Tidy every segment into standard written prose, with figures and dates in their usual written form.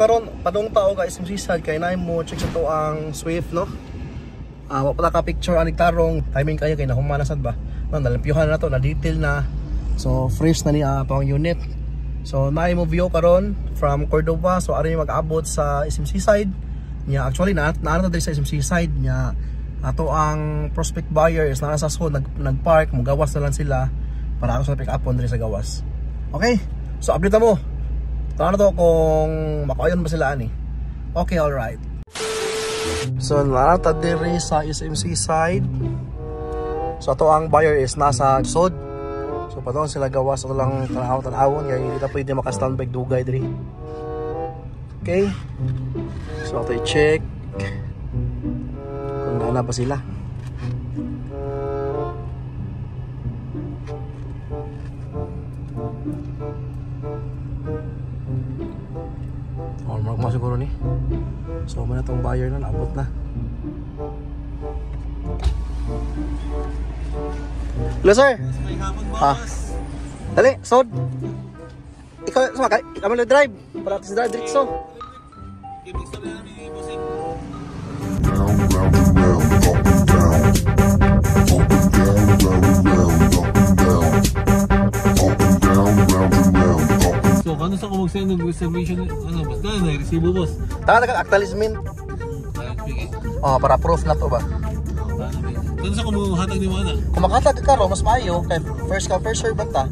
karon padong tao guys SMC side kay nay mo check sa to ang Swift no. Wa pa ka picture anig tarong timing kaya kay nahumana sad ba. No, nalampyuhan na to na detail na. So fresh na ni to ang unit. So nay mo view karon from Cordova. So ari mag-abot sa SMC side. Nya actually na diri sa SMC side nya ato ang prospect buyer is nasa so nagpark mo gawas na lang sila para ako sa pick up on diri sa gawas. Okay? So update mo. Tara na to kung makayon ba sila ani. Okay, all right. So narata diri sa SMC side. So ato ang buyer is nasa sod. So patong sila gawas ato lang tanaw-tanawon kay hindi ta pwede maka-standby dugay diri. Okay? So ato i-check kung naana pa sila. Mark mo siguro ni. So man itong buyer na naabot na. Hello sir. May hapon boss. Dali, sod. Ikaw sumakay, ikaw mo drive. Para sa drive diretso. Ibig sabihin namin bossing. Down, round and round, up and down. Up and down, round and round, up and down. Up and down, round and round, up and down. So kano sa kung mag-send ng reservation ano boss? Dahil na-resibo boss. Taka nag-actualizment. Para proof na to ba? Kano sa kung hatag ni mo ana? Kung makahatag ka ro, mas maayo kay first come first serve ta.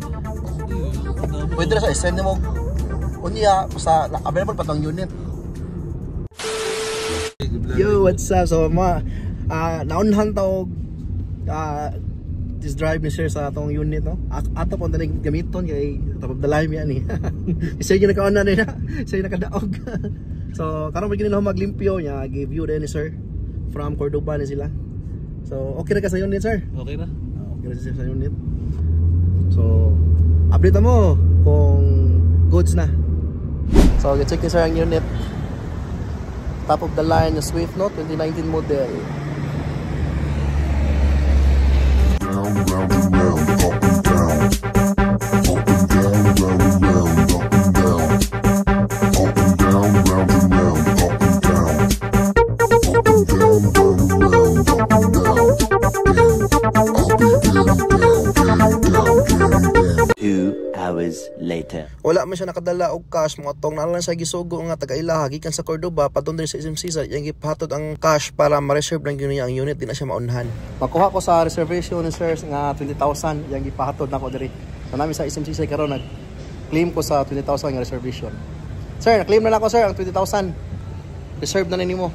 Pwede na sa send mo unya sa available pa tong unit. Yo, what's up? So naunhan tawag this drive ni sir sa atong unit no. Ato po tanig gamiton kay tapos dalay mi ani. Isa gyud nakauna na siya nakadaog. So karon magin nila maglimpyo nya give you ni sir from Cordova ni sila. So okay na ka sa unit sir? Okay na. Okay na sa unit. So update mo kung goods na. So check ni sir ang unit. Top of the line na Swift no 2019 model. Down, round and round, up and down. Up and down, round and round, up and down. Up and down, round and round, up and down. Up and down, round and round, up and down. I'll be getting down. 2 hours later. Wala man siya nakadala og cash, mga tong nalang siya gisugo nga taga-ilaha gikan sa Cordova padung diri sa SMC sa yang gipahatod ang cash para ma-reserve lang gyud niya ang unit, di na siya maunhan. Makuha ko sa reservation ni sir nga 20,000 yang gipahatod nako diri. So nami sa SMC sa karon nag-claim ko sa 20,000 nga reservation. Sir, na-claim na nako sir ang 20,000. Reserve na nimo.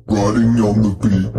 Riding on the beat,